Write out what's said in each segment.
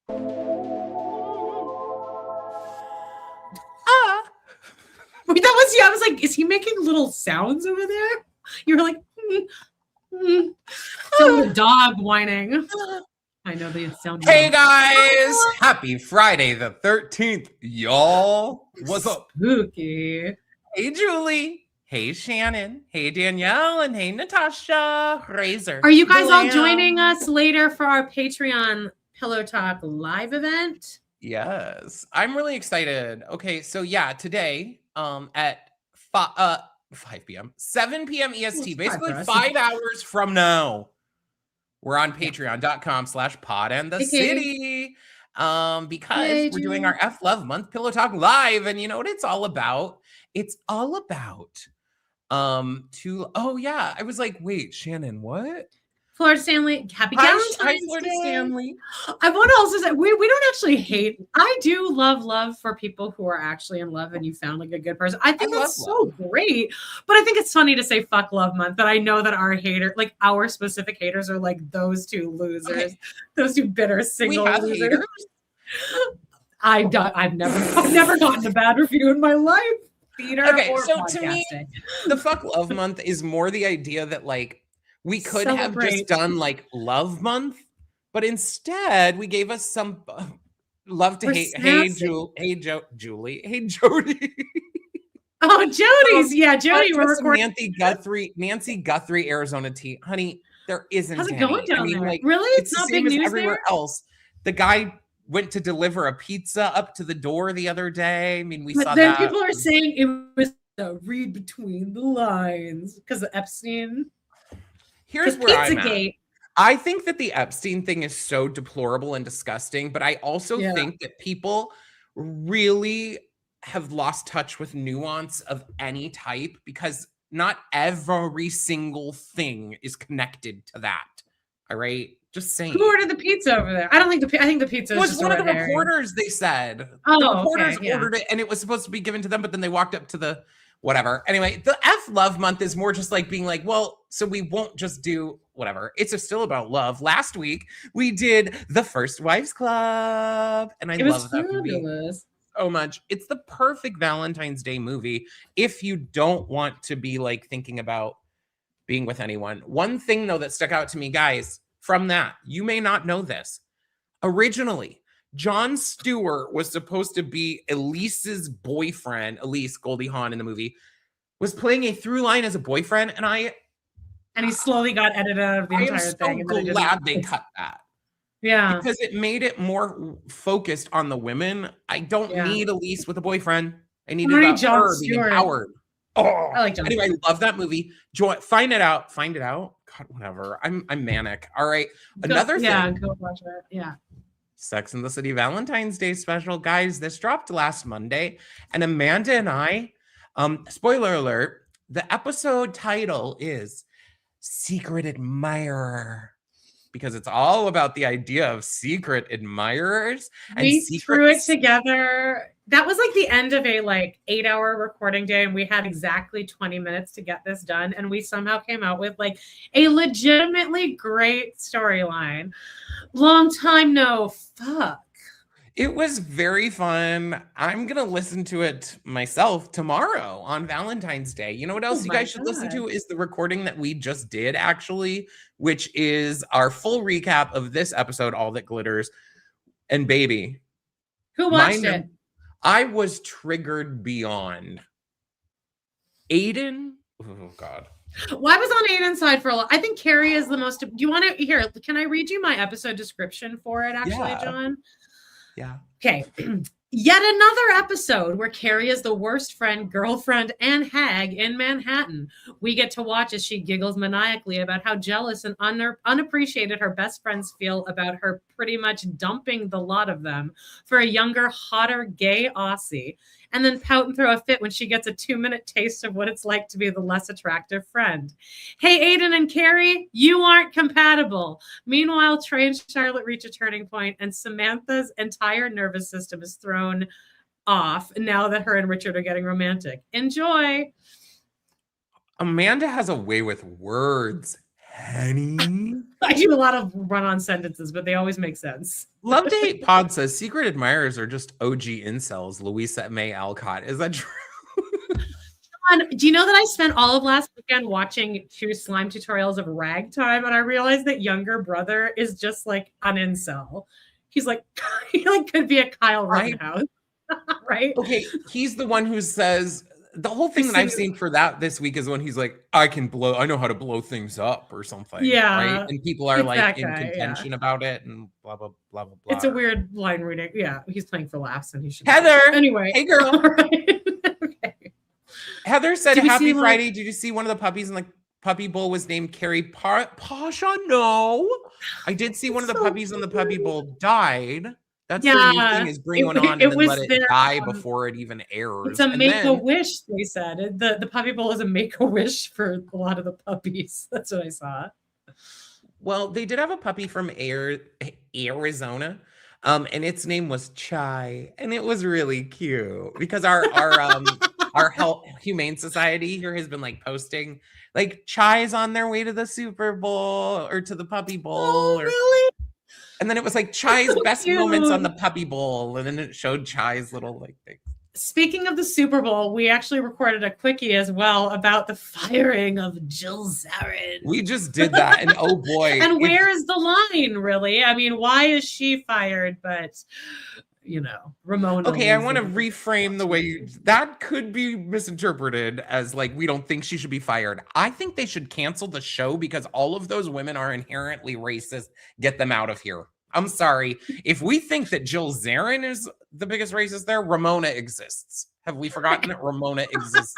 Ah. Wait, that was you. I was like, is he making little sounds over there? You were like, so the dog whining. I know they sound. Hey guys, happy Friday the 13th, y'all. What's up? Spooky. Hey Julie. Hey Shannon. Hey Danielle. And hey Natasha. Razor. Are you guys all joining us later for our Patreon Pillow Talk live event? Yes, I'm really excited. Okay, so yeah, today at 5 p.m., 7 p.m. EST, basically 5 hours from now, we're on patreon.com/podandthecity because we're doing our F Love Month Pillow Talk live. And you know what it's all about? It's all about I was like, wait, Shannon, what? Florida Stanley, happy Valentine's Hi, Florida Stanley. I want to also say we don't actually hate. I do love for people who are actually in love and you found like a good person. I think that's so great. But I think it's funny to say fuck love month. But I know that our our specific haters are like those two losers, those two bitter single losers. Haters? I've never gotten a bad review in my life. Okay, so to me, the fuck love month is more the idea that like we could have just done like love month, but instead we gave us some love to hate. Hey, Julie. Hey, Jody. Oh, Jody's. Yeah, Jody. We're recording. Nancy Guthrie, Arizona tea. Honey, there isn't How's it going down there? Like, really? It's not big news everywhere else. The guy went to deliver a pizza up to the door the other day. I mean, we saw that. Then people are saying it was a read between the lines because of Epstein. Here's where I'm at. I think that the Epstein thing is so deplorable and disgusting, but I also think that people really have lost touch with nuance of any type because not every single thing is connected to that. All right? Just saying. Who ordered the pizza over there? I don't think I think the pizza was one of the reporters, they said. Oh, the reporters ordered it and it was supposed to be given to them, but then they walked up to the whatever. Anyway, the F Love Month is more just like being like, well, so we won't just do whatever. It's still about love. Last week, we did The First Wives Club. And I love that movie so much. It's the perfect Valentine's Day movie if you don't want to be like thinking about being with anyone. One thing, though, that stuck out to me, guys, from that, you may not know this. Originally, Jon Stewart was supposed to be Elise's boyfriend. Elise, Goldie Hawn in the movie, was playing a through line as a boyfriend. And he slowly got edited out of the entire thing. I'm so glad they cut that. Yeah. Because it made it more focused on the women. I don't need Elise with a boyfriend. I needed her being empowered. Oh, I like Jon Stewart. I love that movie. Find it out. God, whatever. I'm manic. All right. Another thing. Yeah, go watch it. Yeah. Sex and the City Valentine's Day special. Guys, this dropped last Monday. And Amanda and I, spoiler alert, the episode title is Secret Admirer. Because it's all about the idea of secret admirers. We threw it together. That was like the end of a 8-hour recording day. And we had exactly 20 minutes to get this done. And we somehow came out with like a legitimately great storyline. Long time no fuck. It was very fun. I'm going to listen to it myself tomorrow on Valentine's Day. You know what else you guys should listen to is the recording that we just did, actually, which is our full recap of this episode, All That Glitters. And baby. Who watched it? I was triggered beyond. Aiden. Oh, God. Well, I was on Aiden's side for a lot. I think Carrie is the most. Do you want to hear? Can I read you my episode description for it, actually, John? Yeah. Okay. Yet another episode where Carrie is the worst friend, girlfriend, and hag in Manhattan. We get to watch as she giggles maniacally about how jealous and unappreciated her best friends feel about her pretty much dumping the lot of them for a younger, hotter, gay Aussie, and then pout and throw a fit when she gets a 2-minute taste of what it's like to be the less attractive friend. Hey, Aiden and Carrie, you aren't compatible. Meanwhile, Trey and Charlotte reach a turning point, and Samantha's entire nervous system is thrown off now that her and Richard are getting romantic. Enjoy. Amanda has a way with words. honey. I do a lot of run-on sentences, but they always make sense. Love to Hate Pod says secret admirers are just OG incels. Louisa May Alcott. Is that true? Do you know that I spent all of last weekend watching 2 slime tutorials of Ragtime, and I realized that younger brother is just like an incel. He's like, he like could be a Kyle Rittenhouse, right? Okay, he's the one who says the whole thing that I've seen for that this week is when he's like, I know how to blow things up or something. Yeah. Right. And people are like in guy, contention about it and blah, blah, blah, blah, blah. It's a weird line reading. Yeah. He's playing for laughs and he should. Heather. Anyway. Hey, girl. Right. Okay. Heather said, Happy Friday. Did you see one of the puppies in the puppy bowl was named Carrie? Pasha? No. I did see one of the puppies in the puppy bowl died. That's the new thing, is bring one on and then let it die before it even airs. It's a make-a-wish, they said. The puppy bowl is a make-a-wish for a lot of the puppies. That's what I saw. Well, they did have a puppy from Arizona, and its name was Chai, and it was really cute because our health humane society here has been like posting like Chai's on their way to the Super Bowl or to the puppy bowl. Really? And then it was like Chai's best moments on the puppy bowl. And then it showed Chai's little like thing. Speaking of the Super Bowl, we actually recorded a quickie as well about the firing of Jill Zarin. We just did that. And oh boy. And where is the line, really? I mean, why is she fired? But, you know, Ramona. Okay, I want to reframe the way that could be misinterpreted as like, we don't think she should be fired. I think they should cancel the show because all of those women are inherently racist. Get them out of here. I'm sorry. If we think that Jill Zarin is the biggest racist there, Ramona exists. Have we forgotten that Ramona exists?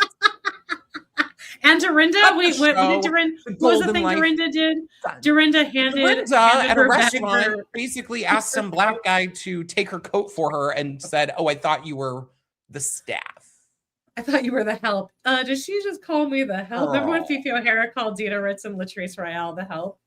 And Dorinda, wait, what did Dorinda? What was the thing Dorinda did? Dorinda handed at a restaurant, basically asked some black guy to take her coat for her and said, "Oh, I thought you were the staff. I thought you were the help." Did she just call me the help? Remember when Fifi O'Hara called Dina Ritz and Latrice Royale the help?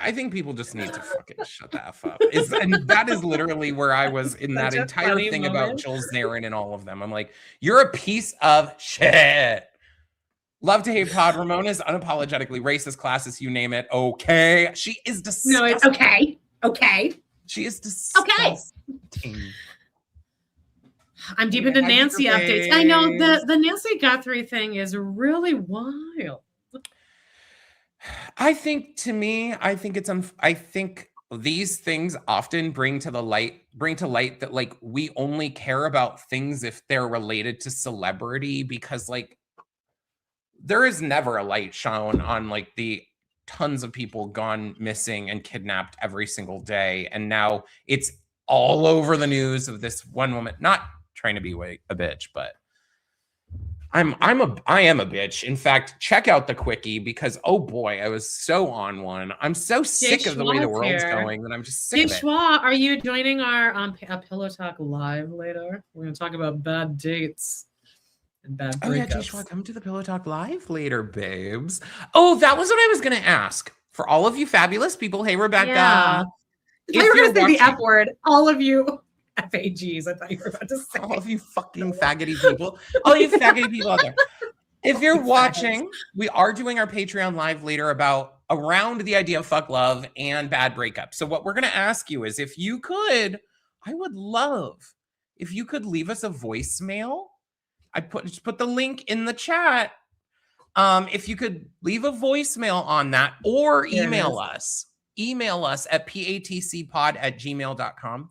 I think people just need to fucking shut the F up. And that is literally where I was in that entire thing about Jill Zarin and all of them. I'm like, you're a piece of shit. Love to Hate Pod. Ramona's unapologetically racist, classist, you name it. Okay. She is disgusting. No, it's okay. Okay. She is disgusting. Okay. I'm deep into Nancy updates. I know the Nancy Guthrie thing is really wild. I think I think these things often bring to light that like we only care about things if they're related to celebrity, because like there is never a light shown on like the tons of people gone missing and kidnapped every single day, and now it's all over the news of this one woman. Not trying to be a bitch, but I am a bitch. In fact, check out the quickie because oh boy, I was so on one. I'm so sick of the way the world's going that I'm just sick of it. Schwa, are you joining our Pillow Talk live later? We're going to talk about bad dates and bad breakups. Oh yeah, Schwa, come to the Pillow Talk live later, babes. Oh, that was what I was going to ask. For all of you fabulous people, hey Rebecca. Yeah. If you were going to say the F word, all of you. FAGs, I thought you were about to say. All of you fucking faggoty people. All you faggoty people out there. If you're watching, we are doing our Patreon live later around the idea of fuck love and bad breakup. So what we're going to ask you is if you could, I would love if you could leave us a voicemail. Just put the link in the chat. If you could leave a voicemail on that or email us. Email us at patcpod@gmail.com.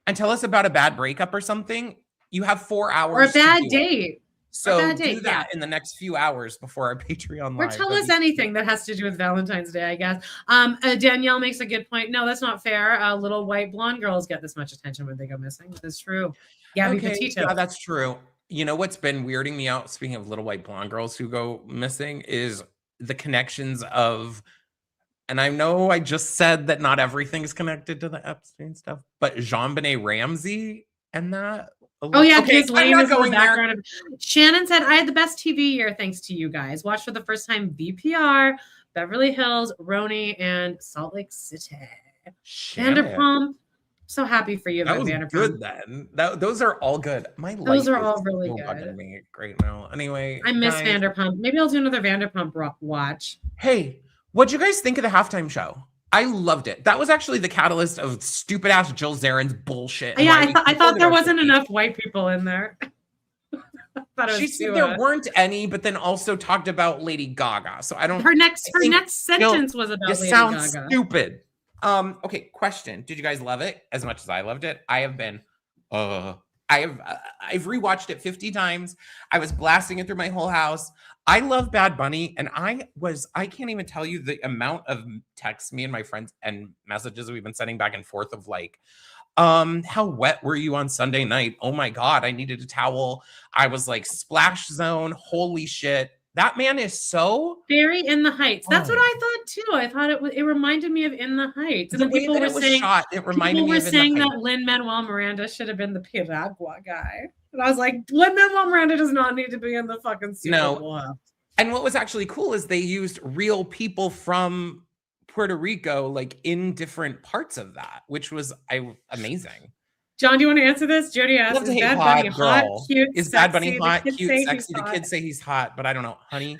and tell us about a bad breakup or something. You have 4 hours. Or a bad date. So do that in the next few hours before our Patreon live. Or tell us anything that has to do with Valentine's Day, I guess. Danielle makes a good point. No, that's not fair. Little white blonde girls get this much attention when they go missing. That's true. Gabby Petito. Yeah, that's true. You know what's been weirding me out, speaking of little white blonde girls who go missing, is the connections of... And I know I just said that not everything's connected to the Epstein stuff, but JonBenet Ramsey and that. Oh yeah, his lane is in the background. Shannon said, "I had the best TV year thanks to you guys. Watched for the first time VPR, Beverly Hills, Roni, and Salt Lake City. Vanderpump So happy for you That about was Vanderpump. good then. Those are all good. My Those life are is all really so good. bugging me right now. Anyway, I miss guys. Vanderpump. Maybe I'll do another Vanderpump watch. Hey, what'd you guys think of the halftime show? I loved it. That was actually the catalyst of stupid ass Jill Zarin's bullshit. Yeah, I thought there wasn't enough white people in there. She said there weren't any, but then also talked about Lady Gaga. So I don't. Her next sentence was about Lady Gaga. Sounds stupid. Okay, question. Did you guys love it as much as I loved it? I have been I've rewatched it 50 times. I was blasting it through my whole house. I love Bad Bunny, and I can't even tell you the amount of texts me and my friends and messages we've been sending back and forth of like, how wet were you on Sunday night? Oh my God, I needed a towel. I was like splash zone. Holy shit. That man is so very In the Heights. That's what I thought too. I thought it reminded me of In the Heights. And the way that it was shot, it reminded me of people were saying that Lin-Manuel Miranda should have been the Piragua guy. And I was like, Lin-Manuel Miranda does not need to be in the fucking Super Bowl. And what was actually cool is they used real people from Puerto Rico like in different parts of that, which was amazing. John, do you want to answer this? Jody asked, is Bad Bunny hot, cute, is Bad Bunny hot, cute, sexy? The kids say he's hot, but I don't know. Honey,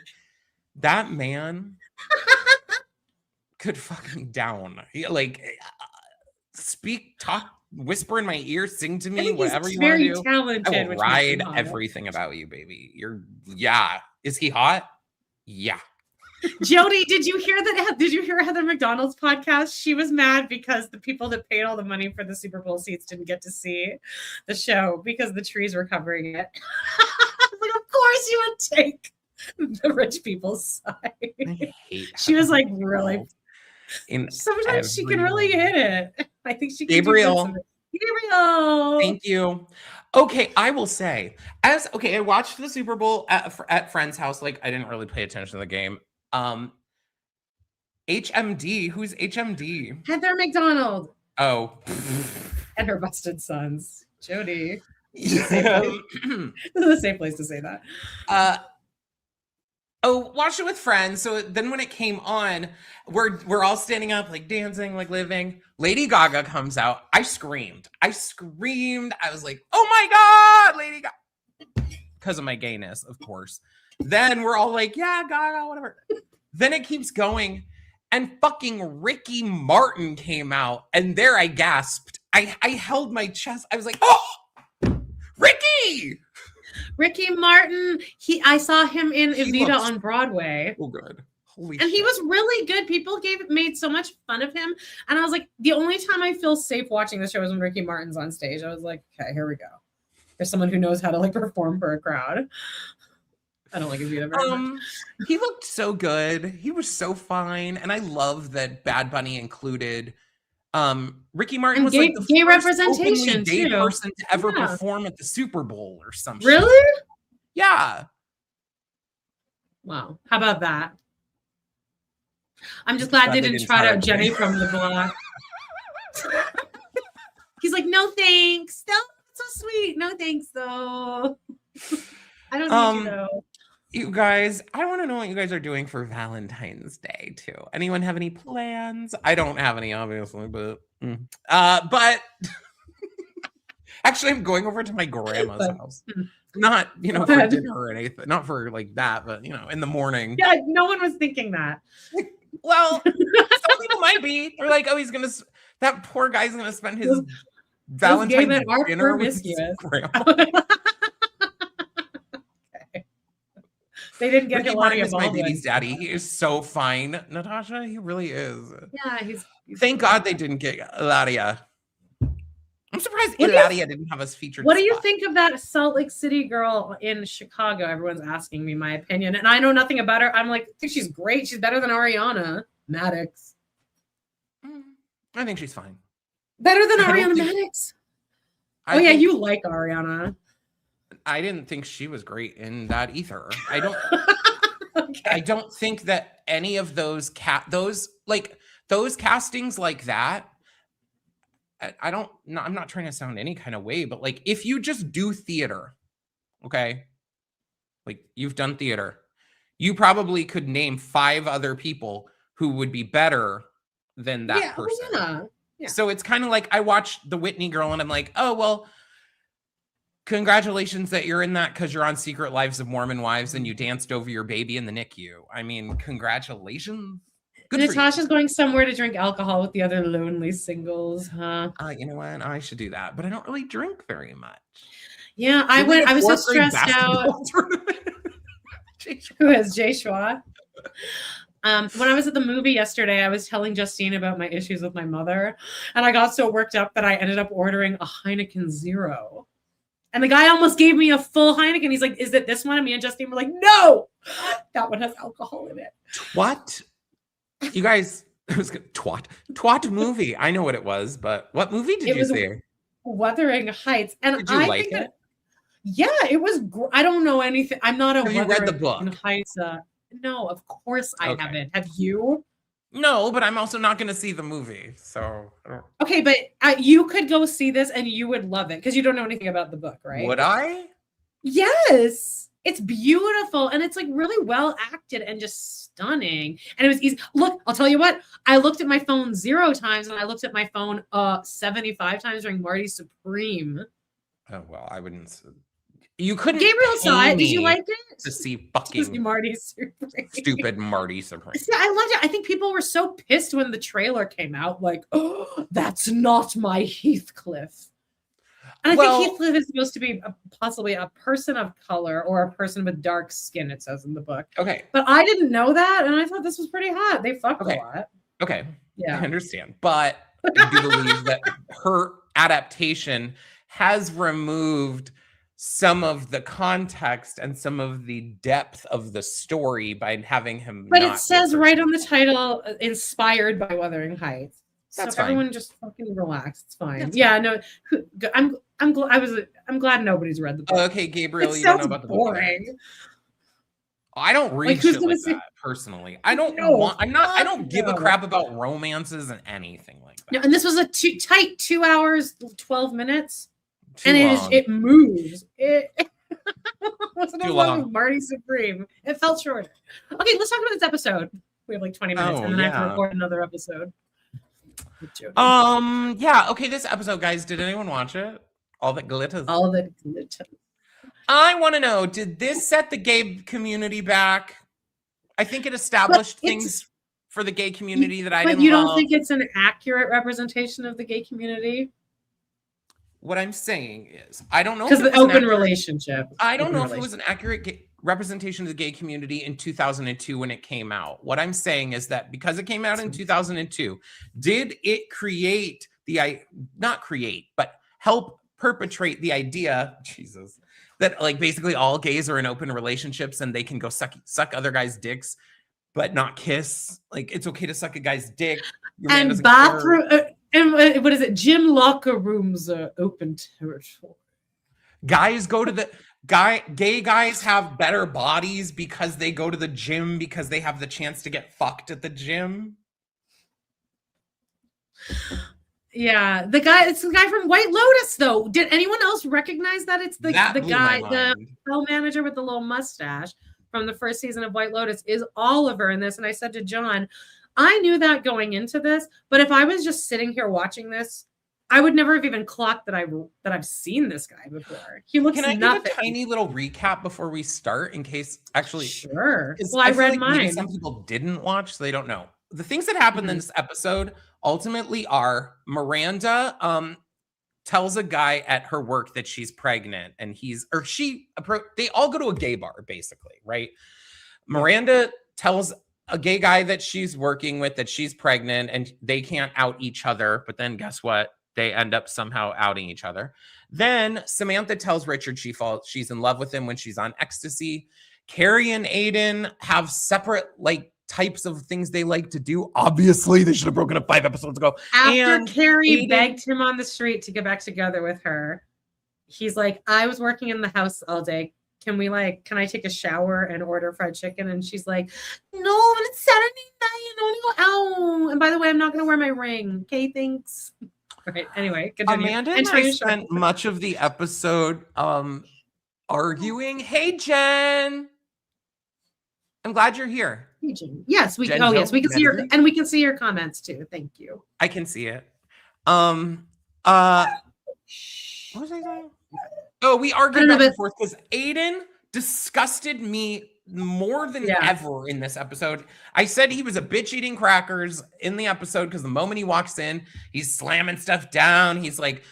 that man could fuck me down. He, like, speak, talk, whisper in my ear, sing to me, whatever you want to do. Talented, I will ride everything about you, baby. Is he hot? Yeah. Jody, did you hear Heather McDonald's podcast? She was mad because the people that paid all the money for the Super Bowl seats didn't get to see the show because the trees were covering it. Like, of course you would take the rich people's side. I hate she was like, really? Sometimes she can really hit it. I think she can. Gabriel. Thank you. Okay, I will say, I watched the Super Bowl at friend's house. Like, I didn't really pay attention to the game. HMD, who's HMD? Heather McDonald. Oh. And her busted sons. Jody. This is a safe place to say that. Watched it with friends. So then when it came on, we're all standing up, like dancing, like living. Lady Gaga comes out. I screamed. I was like, oh my God, Lady Gaga. Because of my gayness, of course. Then we're all like, yeah, Gaga, whatever. Then it keeps going. And fucking Ricky Martin came out. And there I gasped. I held my chest. I was like, oh, Ricky! Ricky Martin. I saw him in Evita on Broadway. Oh, good. Holy shit. He was really good. People made so much fun of him. And I was like, the only time I feel safe watching the show is when Ricky Martin's on stage. I was like, okay, here we go. There's someone who knows how to like perform for a crowd. I don't like Evita very much. He looked so good. He was so fine. And I love that Bad Bunny included Ricky Martin was like the gay representation gay person to ever perform at the Super Bowl or something. Really? Yeah. Wow. How about that? I'm just glad they didn't trot out Jenny from the block. He's like, no thanks. No, so sweet. No thanks though. I don't need you though. You guys, I want to know what you guys are doing for Valentine's Day too. Anyone have any plans? I don't have any, obviously, but actually, I'm going over to my grandma's house. Not, for dinner or anything. Not for like that, but in the morning. Yeah, no one was thinking that. Well, some people might be. They're like, oh, that poor guy's gonna spend his Valentine's dinner with his grandma. They didn't get Ricky Martin is my baby's daddy. He is so fine, Natasha. He really is. Yeah, he's thank God they didn't get Eladia. I'm surprised Eladia didn't have us featured. What do you think of that Salt Lake City girl in Chicago? Everyone's asking me my opinion, and I know nothing about her. I'm like, I think she's great. She's better than Ariana Madix. I think she's fine. Better than Ariana Madix? Oh yeah, you like Ariana. I didn't think she was great in that either. I don't. Okay. I don't think that any of those castings like that. I'm not trying to sound any kind of way, but like if you just do theater, okay, like you've done theater, you probably could name 5 other people who would be better than that person. Yeah. Yeah. So it's kind of like I watched the Whitney Girl and I'm like, oh, well, congratulations that you're in that because you're on Secret Lives of Mormon Wives and you danced over your baby in the NICU. I mean, congratulations. Good for you. Natasha's going somewhere to drink alcohol with the other lonely singles, huh? You know what? I should do that, but I don't really drink very much. Yeah, I was so stressed out. Who has Jay Schwa? When I was at the movie yesterday, I was telling Justine about my issues with my mother, and I got so worked up that I ended up ordering a Heineken Zero. And the guy almost gave me a full Heineken. He's like, is it this one? And me and Justine were like, no, that one has alcohol in it. What? You guys, it was good. Twat movie. I know what it was, but what movie did you see? Wuthering Heights. And did you like it? Yeah, it was. I don't know anything. I'm not a. Have you read the book? Heights. No, of course I haven't. Have you? No, but I'm also not going to see the movie. So okay, but you could go see this and you would love it because you don't know anything about the book, right? Would I? Yes, it's beautiful and it's like really well acted and just stunning. And it was easy. Look, I'll tell you what. I looked at my phone 0 times and I looked at my phone 75 times during Marty Supreme. Oh well, I wouldn't. You couldn't. Gabriel saw it. Did you like it? To see fucking Marty Supreme. Stupid Marty Supreme. Yeah, I loved it. I think people were so pissed when the trailer came out. Like, oh, that's not my Heathcliff. And I think Heathcliff is supposed to be possibly a person of color or a person with dark skin. It says in the book. Okay, but I didn't know that, and I thought this was pretty hot. They fucked a lot. Okay, yeah, I understand, but I do believe that her adaptation has removed some of the context and some of the depth of the story by having him. But it says right on the title, inspired by Wuthering Heights. That's so fine. Everyone just fucking relax. It's fine. Yeah, no, I'm glad nobody's read the book. Okay, Gabriel, you don't know about the book. I don't read shit like that personally. I don't want. I'm not. I don't give a crap about romances and anything like that. No, and this was a tight 2 hours 12 minutes. And it moves. It wasn't as long as Marty Supreme. It felt shorter. Okay, let's talk about this episode. We have like 20 minutes, and then I have to record another episode. Yeah. Okay, this episode, guys. Did anyone watch it? All that glitters. All that glitters. I want to know: did this set the gay community back? I think it established things for the gay community that I didn't. But you don't think it's an accurate representation of the gay community? What I'm saying is, I don't know because the open relationship. I don't know if it was an accurate representation of the gay community in 2002 when it came out. What I'm saying is that because it came out in 2002, did it create not create, but help perpetrate the idea, Jesus, that like basically all gays are in open relationships and they can go suck other guys' dicks, but not kiss. Like it's okay to suck a guy's dick. And bathroom. And what is it? Gym locker rooms are open territory. Guys go to the gay guys have better bodies because they go to the gym because they have the chance to get fucked at the gym. Yeah, it's the guy from White Lotus, though. Did anyone else recognize that? It's the guy, the hotel manager with the little mustache from the first season of White Lotus is Oliver in this. And I said to John, I knew that going into this, but if I was just sitting here watching this, I would never have even clocked that I've seen this guy before. He looks nothing. Can I give a tiny little recap before we start in case actually? Sure. Well, I read mine. Maybe some people didn't watch, so they don't know. The things that happened in this episode ultimately are Miranda tells a guy at her work that she's pregnant and they all go to a gay bar basically, right? Miranda tells a gay guy that she's working with that she's pregnant and they can't out each other. But then guess what? They end up somehow outing each other. Then Samantha tells Richard she's in love with him when she's on ecstasy. Carrie and Aiden have separate types of things they like to do. Obviously, they should have broken up 5 episodes ago. After Carrie begged him on the street to get back together with her, he's like, I was working in the house all day. Can I take a shower and order fried chicken? And she's like, no, but it's Saturday night and I want to go out. And by the way, I'm not going to wear my ring. Okay, thanks. All right, anyway, continue. Amanda and I spent much of the episode arguing. Hey, Jen. I'm glad you're here. Hey, Jen. Yes, we can see your comments too. Thank you. I can see it. What was I saying? Oh, we argued back and forth because Aiden disgusted me more than ever in this episode. I said he was a bitch eating crackers in the episode because the moment he walks in, he's slamming stuff down. He's like,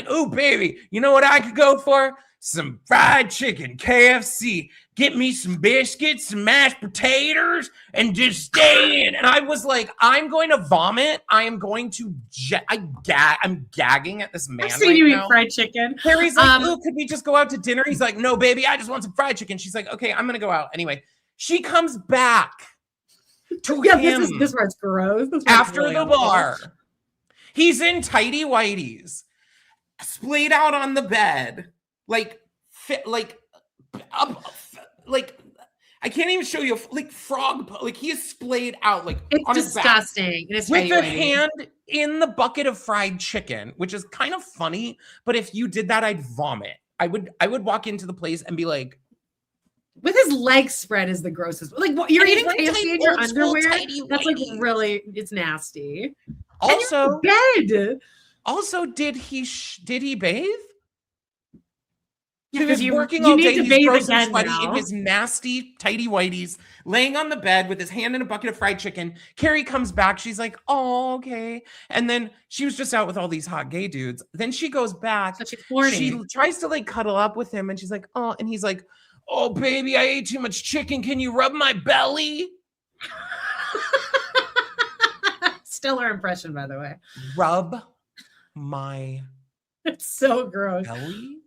oh, baby, you know what I could go for? Some fried chicken, KFC. Get me some biscuits, some mashed potatoes, and just stay in. And I was like, I'm going to vomit. I am going to I'm gagging at this man. I've seen you eat fried chicken. Carrie's like, oh, could we just go out to dinner? He's like, no, baby, I just want some fried chicken. She's like, okay, I'm going to go out. Anyway, she comes back to him. This part's gross. After really the bar. He's in tighty whities, splayed out on the bed. Like I can't even show you like frog. Like he is splayed out. Like it's on disgusting. His back, with a hand in the bucket of fried chicken, which is kind of funny. But if you did that, I'd vomit. I would walk into the place and be like, with his legs spread is the grossest. Like what, you're eating KFC in your underwear. That's like really, it's nasty. Also, bed. Also, did he bathe? Yeah, he was working all day. He's gross and sweaty in his nasty tighty whities, laying on the bed with his hand in a bucket of fried chicken. Carrie comes back. She's like, "Oh, okay." And then she was just out with all these hot gay dudes. Then she goes back. So she's horny. She tries to like cuddle up with him, and she's like, "Oh," and he's like, "Oh, baby, I ate too much chicken. Can you rub my belly?" Stellar impression, by the way. Rub my. It's so gross. Belly?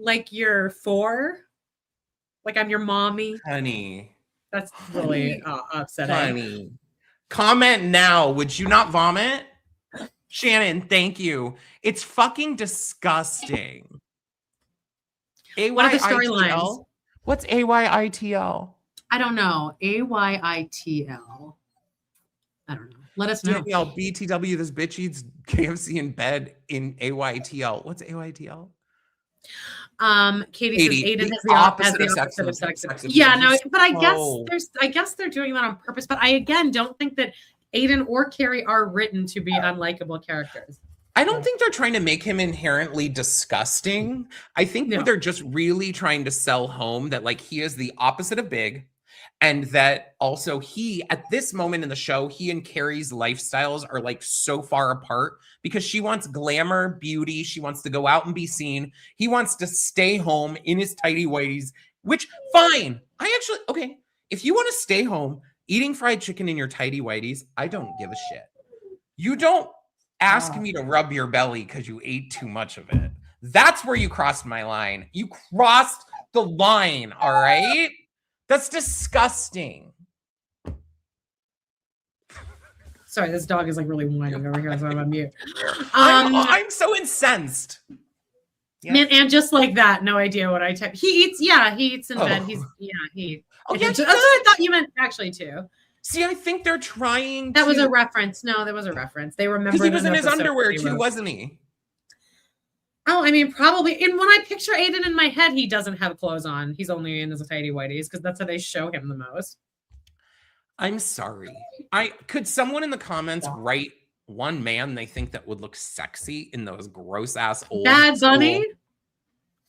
Like you're 4, like I'm your mommy, honey. That's really upsetting. Honey, comment now. Would you not vomit? Shannon, thank you. It's fucking disgusting. What are the storylines? What's AYITL? I don't know. AYITL. I don't know. Let us know. BTW, this bitch eats KFC in bed in AYTL. What's AYTL? Katie says Aiden has the opposite of sex. Yeah, no, but I guess they're doing that on purpose. But I again don't think that Aiden or Carrie are written to be unlikable characters. I don't think they're trying to make him inherently disgusting. I think they're just really trying to sell home that like he is the opposite of big. And that also he, at this moment in the show, he and Carrie's lifestyles are like so far apart because she wants glamour, beauty. She wants to go out and be seen. He wants to stay home in his tighty whities, which fine. Okay. If you want to stay home eating fried chicken in your tighty whities, I don't give a shit. You don't ask me to rub your belly because you ate too much of it. That's where you crossed my line. You crossed the line. All right. That's disgusting. Sorry, this dog is like really whining over here, so I'm on mute. I'm so incensed. Yeah. Man, and just like that, no idea what I type. He eats in bed. He eats. That's what I thought you meant actually too. See, I think they're trying That was a reference. No, that was a reference. They remember because he was in his underwear too, wasn't he? Oh, I mean, probably. And when I picture Aiden in my head, he doesn't have clothes on. He's only in his tighty whities because that's how they show him the most. I'm sorry. Could someone in the comments write one man they think that would look sexy in those gross ass old Bad Bunny?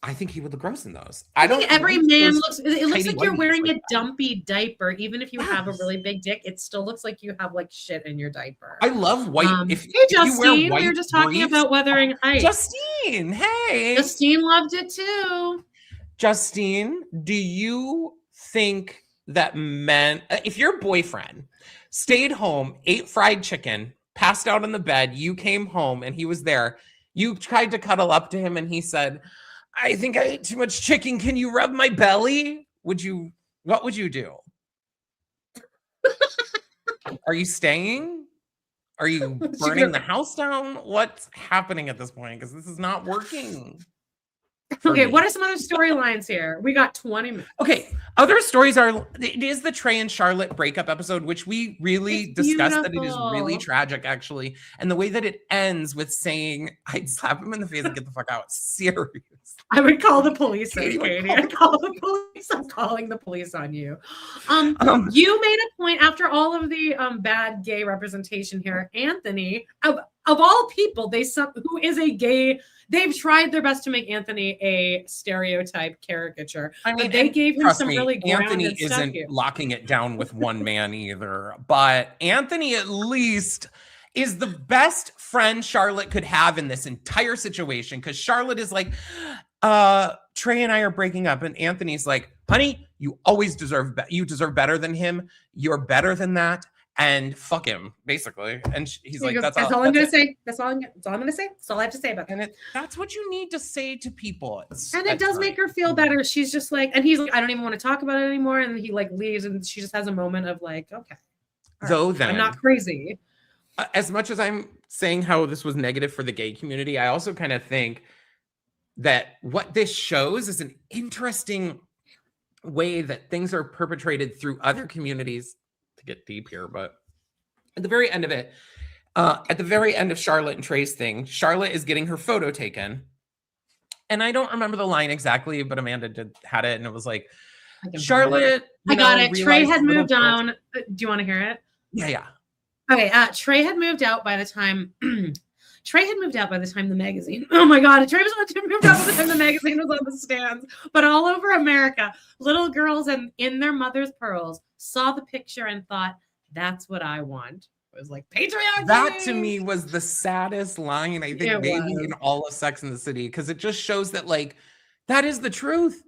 I think he would look gross in those. I don't. Every man looks. It looks like you're wearing a dumpy diaper. Even if you have a really big dick, it still looks like you have like shit in your diaper. I love white. Hey, Justine, we were just talking about weathering height. Justine, hey. Justine loved it too. Justine, do you think that men, if your boyfriend stayed home, ate fried chicken, passed out on the bed, you came home and he was there, you tried to cuddle up to him and he said, I think I ate too much chicken. Can you rub my belly? What would you do? Are you staying? Are you burning the house down? What's happening at this point? Because this is not working. Okay, what are some other storylines here? We got 20 minutes. Okay, other stories it is the Trey and Charlotte breakup episode, which we really discussed that it is really tragic, actually. And the way that it ends with saying, I'd slap him in the face and get the fuck out. Seriously. I would call the police, Katie would Katie. call I'd call the police. I'm calling the police on you. Um, You made a point after all of the bad gay representation here. Anthony, of all people, who is a gay. They've tried their best to make Anthony a stereotype caricature. I mean, but they gave him some really Anthony grounded stuff isn't here. locking it down with one man either. But Anthony at least is the best friend Charlotte could have in this entire situation, because Charlotte is like, Trey and I are breaking up, and Anthony's like, honey, you always deserve better than him. You're better than that, and fuck him, basically. And he's like, that's all I'm gonna say. That's all I'm gonna say. That's all I have to say about that. And that's what you need to say to people. And it does make her feel better. She's just like, and he's like, I don't even want to talk about it anymore. And he like leaves, and she just has a moment of like, okay, though, then I'm not crazy. As much as I'm saying how this was negative for the gay community, I also kind of think that what this shows is an interesting way that things are perpetrated through other communities. To get deep here, but at the very end of it, at the very end of Charlotte and Trey's thing, Charlotte is getting her photo taken. And I don't remember the line exactly, but Amanda had it, and it was like, Charlotte. I got it. Trey had moved on. Do you want to hear it? Yeah. Okay. Trey had moved out by the time the magazine. Oh my God. Trey was moved out by the time the magazine was on the stands. But all over America, little girls in their mother's pearls saw the picture and thought, that's what I want. It was like patriarchy. That to me was the saddest line, I think, maybe in all of Sex and the City, because it just shows that like that is the truth.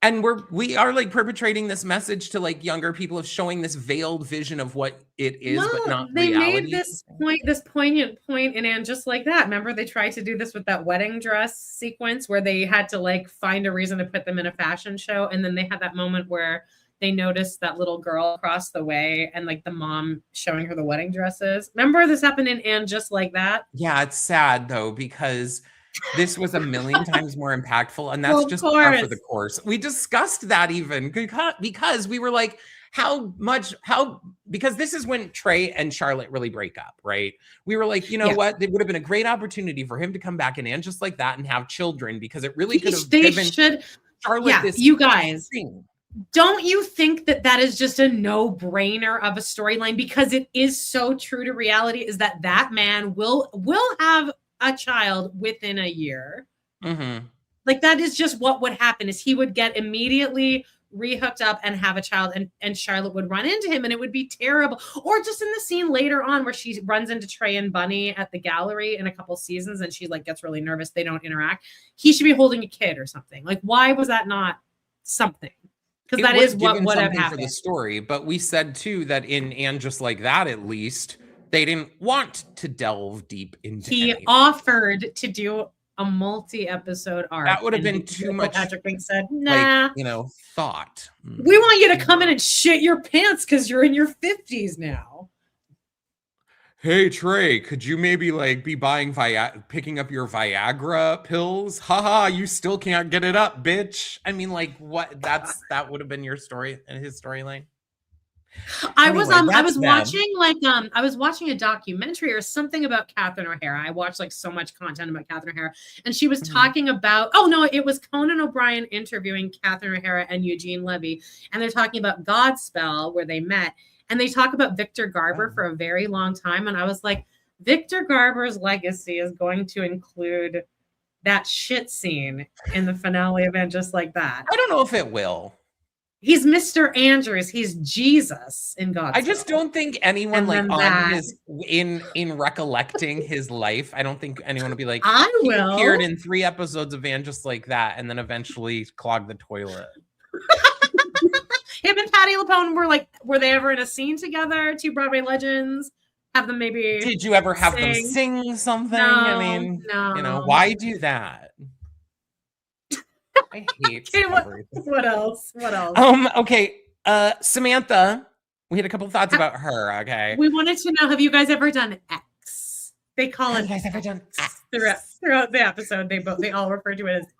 And we are like perpetrating this message to like younger people of showing this veiled vision of what it is, but not they reality. Made this poignant point in And Just Like That. Remember, they tried to do this with that wedding dress sequence where they had to like find a reason to put them in a fashion show. And then they had that moment where they noticed that little girl across the way and like the mom showing her the wedding dresses. Remember this happened in And Just Like That? Yeah, it's sad though, because this was a million times more impactful, and that's just par for the course. We discussed that even because we were like, because this is when Trey and Charlotte really break up, right? We were like, you know what? It would have been a great opportunity for him to come back in And Just Like That and have children, because it really could have given Charlotte this. You guys. Don't you think that is just a no-brainer of a storyline? Because it is so true to reality, is that man will have a child within a year. Mm-hmm. Like that is just what would happen, is he would get immediately rehooked up and have a child, and Charlotte would run into him, and it would be terrible. Or just in the scene later on where she runs into Trey and Bunny at the gallery in a couple seasons, and she like gets really nervous. They don't interact. He should be holding a kid or something. Like, why was that not something? Because that is what would have happened for the story. But we said too that in And Just Like That, at least, they didn't want to delve deep into He offered to do a multi-episode arc. That would have been too much. Patrick Wing said, nah. Like, thought. We want you to come in and shit your pants because you're in your 50s now. Hey, Trey, could you maybe like be picking up your Viagra pills? Haha, you still can't get it up, bitch. I mean, like, what? That would have been your story and his storyline. I was watching a documentary or something about Catherine O'Hara. I watched like so much content about Catherine O'Hara, and she was talking about, it was Conan O'Brien interviewing Catherine O'Hara and Eugene Levy, and they're talking about Godspell, where they met, and they talk about Victor Garber for a very long time, and I was like, Victor Garber's legacy is going to include that shit scene in the finale of And Just Like That. I don't know if it will. He's Mr. Andrews. He's Jesus in God's. I just don't think anyone in recollecting his life. I don't think anyone will be like, he appeared in 3 episodes of And Just Like That, and then eventually clogged the toilet. Him and Patti LuPone were they ever in a scene together? 2 Broadway legends. Have them maybe. Did you ever have them sing something? No, I mean, no. Why do that? I hate what else? Okay. Samantha, we had a couple thoughts about her. Okay. We wanted to know, have you guys ever done X? They call it X. Ever done X? Throughout the episode, they all refer to it as X.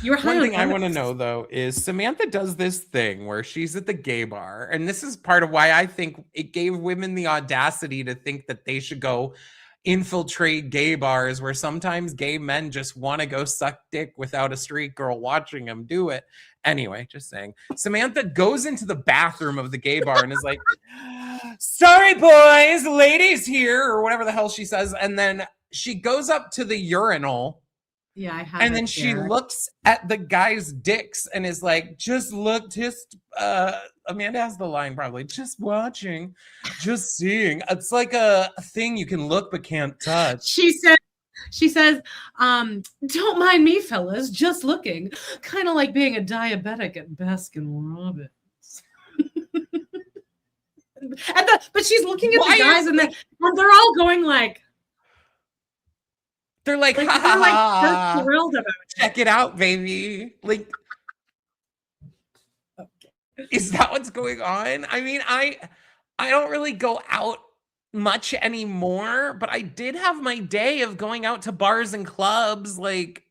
One thing I want to know though is Samantha does this thing where she's at the gay bar, and this is part of why I think it gave women the audacity to think that they should go infiltrate gay bars where sometimes gay men just want to go suck dick without a straight girl watching them do it. Anyway, just saying. Samantha goes into the bathroom of the gay bar and is like, sorry, boys, ladies here, or whatever the hell she says. And then she goes up to the urinal. Yeah, I have. And then she looks at the guy's dicks and is like, just look, just Amanda has the line probably, just watching, just seeing. It's like a thing you can look but can't touch. She says, don't mind me, fellas, just looking. Kind of like being a diabetic at Baskin Robbins. But she's looking at the guys and they're all going like, they're like, they're like thrilled about it. Check it out, baby. Like, okay. Is that what's going on? I mean, I don't really go out much anymore, but I did have my day of going out to bars and clubs, like,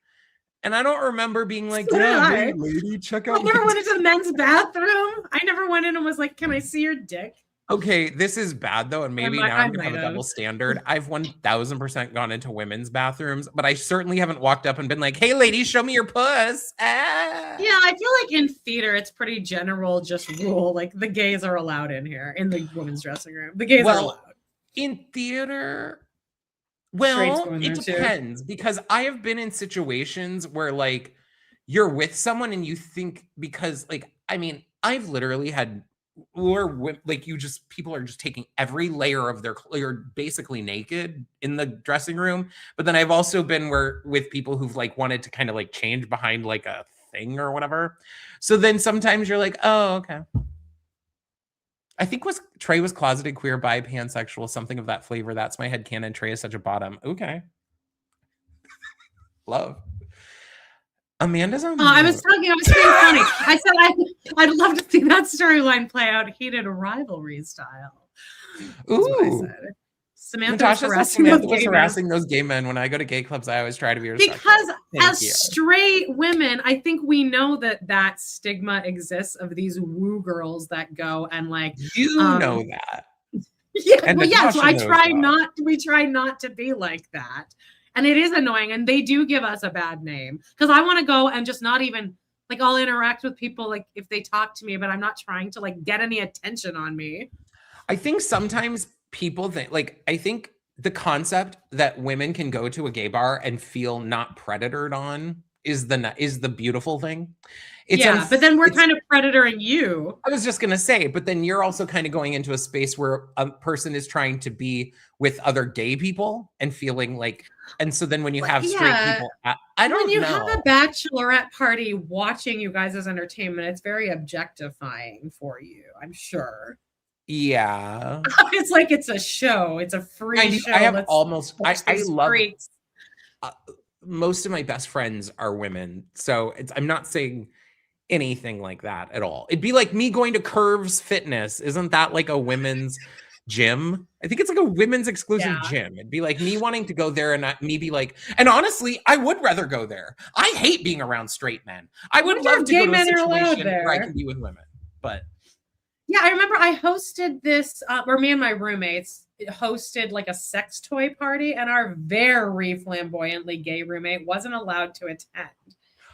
and I don't remember being like, yeah, hey, lady, check out. I never went into the men's bathroom. I never went in and was like, can I see your dick? Okay, this is bad though, and maybe now I'm gonna have a double standard. I've 1000% gone into women's bathrooms, but I certainly haven't walked up and been like, "Hey, ladies, show me your puss." Ah. Yeah, I feel like in theater it's pretty general, just rule like the gays are allowed in here in the women's dressing room. The gays are allowed in theater. Well, it depends because I have been in situations where like you're with someone and you think because like I mean I've literally had. Or like people are just taking every layer of their clothes, basically naked in the dressing room. But then I've also been with people who've like wanted to kind of like change behind like a thing or whatever. So then sometimes you're like, oh, okay. I think Trey was closeted, queer, bi, pansexual, something of that flavor. That's my headcanon. Trey is such a bottom. Okay. Love. Amanda's on. I was being funny. I said I'd love to see that storyline play out heated rivalry style. That's what I said. Samantha was harassing those gay men. When I go to gay clubs, I always try to be respectful. Because straight women, I think we know that stigma exists of these woo girls that go and like know that. Yeah, so we try not to be like that. And it is annoying. And they do give us a bad name because I want to go and just not even like I'll interact with people like if they talk to me, but I'm not trying to like get any attention on me. I think sometimes people think like, I think the concept that women can go to a gay bar and feel not predatored on is the beautiful thing. But then we're kind of predatoring you. I was just going to say, but then you're also kind of going into a space where a person is trying to be with other gay people and feeling like, and so then when you have straight people, I don't know. When you have a bachelorette party watching you guys as entertainment, it's very objectifying for you, I'm sure. Yeah. It's like it's a show. It's a free show. I have I love most of my best friends are women. So I'm not saying anything like that at all. It'd be like me going to Curves Fitness. Isn't that like a women's gym? I think it's like a women's exclusive gym. It'd be like me wanting to go there and me be like, and honestly, I would rather go there. I hate being around straight men. I would love to go to a situation where I can be with women, but. Yeah, I remember I hosted this, or me and my roommates hosted like a sex toy party, and our very flamboyantly gay roommate wasn't allowed to attend.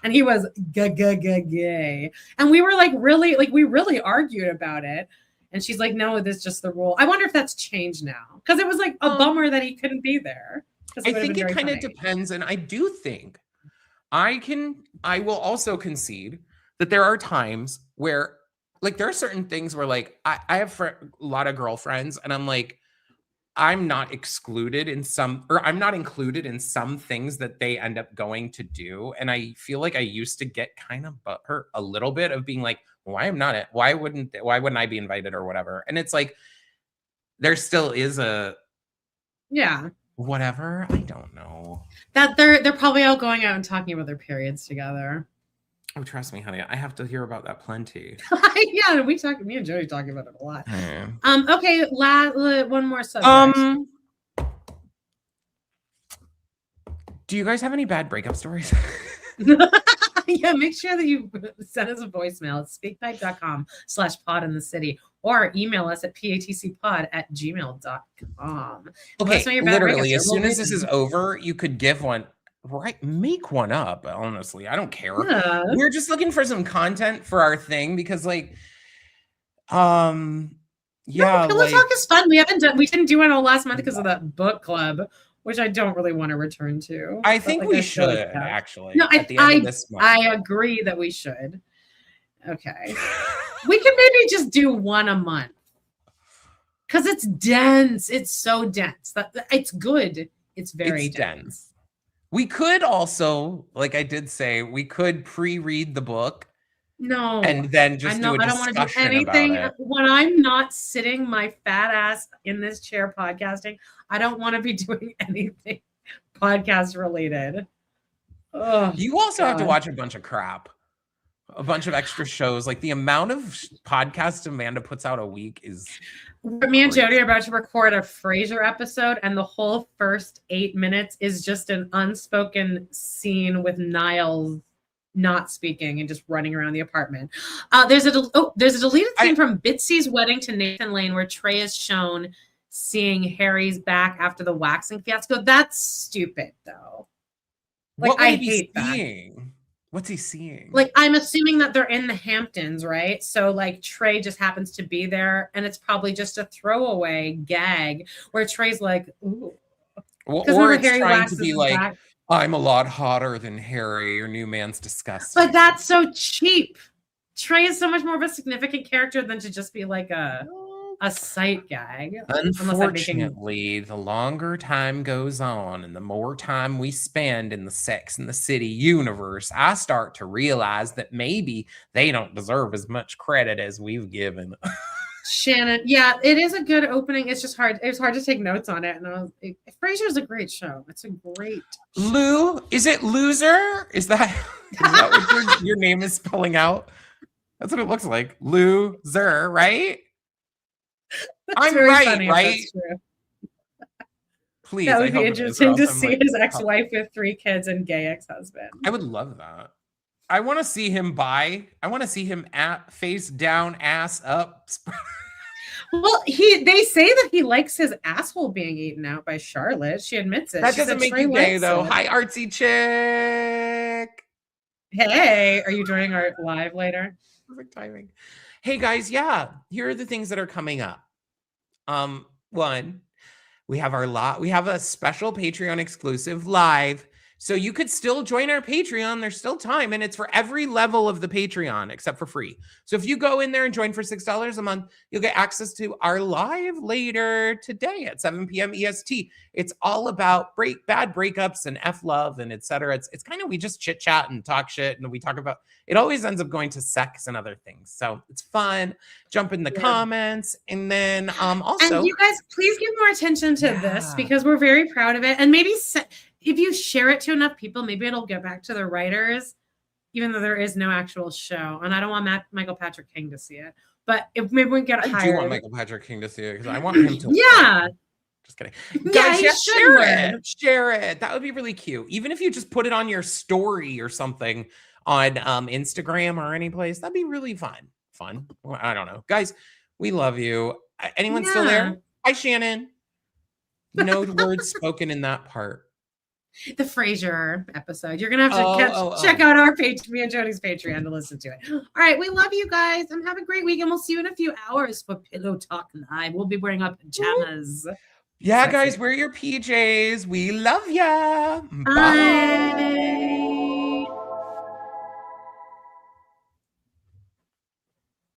And he was gay. And we were like we really argued about it. And she's like, no, this is just the rule. I wonder if that's changed now. Because it was like a bummer that he couldn't be there. I think it kind of depends. And I do think I will also concede that there are times where like there are certain things where like I have a lot of girlfriends and I'm like, I'm not excluded in some, or I'm not included in some things that they end up going to do. And I feel like I used to get kind of butthurt a little bit of being like, why wouldn't I be invited or whatever? And it's like, there still is whatever. I don't know. That they're probably all going out and talking about their periods together. Oh, trust me, honey. I have to hear about that plenty. Yeah, me and Jody talking about it a lot. Okay, one more subject. Do you guys have any bad breakup stories? Yeah, make sure that you send us a voicemail at speakpipe.com/pod in the city. or email us at patcpod@gmail.com. Okay, literally, as soon as this is over, you could give one, right? Make one up, honestly. I don't care. Yeah. We're just looking for some content for our thing because, like, yeah, Pillow like, talk is fun. We didn't do it all last month because of that book club, which I don't really want to return to. I think we should actually. No, at the end of this month. I agree that we should. Okay. We can maybe just do one a month. Because it's dense. It's so dense. It's good. It's very dense. We could also, like I did say, we could pre-read the book. No. And then just do a discussion I don't want to do anything. about it. When I'm not sitting my fat ass in this chair podcasting, I don't want to be doing anything podcast related. Oh, you also have to watch a bunch of crap. A bunch of extra shows. Like the amount of podcasts Amanda puts out a week is... Me and Jody are about to record a Frasier episode, and the whole first 8 minutes is just an unspoken scene with Niles not speaking and just running around the apartment. There's a deleted scene from Bitsy's wedding to Nathan Lane where Trey is shown seeing Harry's back after the waxing fiasco. That's stupid, though. Like, I hate that. What's he seeing? Like, I'm assuming that they're in the Hamptons, right? So, like, Trey just happens to be there, and it's probably just a throwaway gag where Trey's like, ooh. Or it's trying to be like, back. I'm a lot hotter than Harry. Your new man's disgusting. But that's so cheap. Trey is so much more of a significant character than to just be like a sight gag. Unfortunately, the longer time goes on and the more time we spend in the Sex and the City universe, I start to realize that maybe they don't deserve as much credit as we've given. Shannon, yeah, it is a good opening. It's just hard. It was hard to take notes on it. And Frasier's a great show. It's a great show. Lou, is it Loser? Is that what your name is spelling out? That's what it looks like. Loser, right? I'm right, right? Please, that would be interesting to see his ex-wife with 3 kids and gay ex-husband. I would love that. I want to see him face down, ass up. Well, they say that he likes his asshole being eaten out by Charlotte. She admits it. That doesn't make you gay, though. Hi, artsy chick. Hey, are you joining our live later? Perfect timing. Hey guys, yeah, here are the things that are coming up. One, we have a special Patreon exclusive live. So you could still join our Patreon. There's still time, and it's for every level of the Patreon except for free. So if you go in there and join for $6 a month, you'll get access to our live later today at 7 p.m. EST. It's all about bad breakups and F-love and etc. It's kind of, we just chit chat and talk shit, and we talk about, it always ends up going to sex and other things. So it's fun. Jump in the comments, and then also. And you guys, please give more attention to this because we're very proud of it. And maybe if you share it to enough people, maybe it'll get back to the writers, even though there is no actual show. And I don't want Michael Patrick King to see it. But if maybe we can get hired. I do want Michael Patrick King to see it because I want him to. Yeah. Just kidding. Guys, share it. That would be really cute. Even if you just put it on your story or something on Instagram or any place, that'd be really fun. Well, I don't know. Guys, we love you. Anyone still there? Hi, Shannon. No words spoken in that part. The Frasier episode. You're gonna have to check out our page, me and Jody's Patreon, to listen to it. All right, we love you guys, and have a great week, and we'll see you in a few hours for Pillow Talk Live. We'll be wearing our pajamas. Yeah, guys, wear your PJs. We love ya. Bye.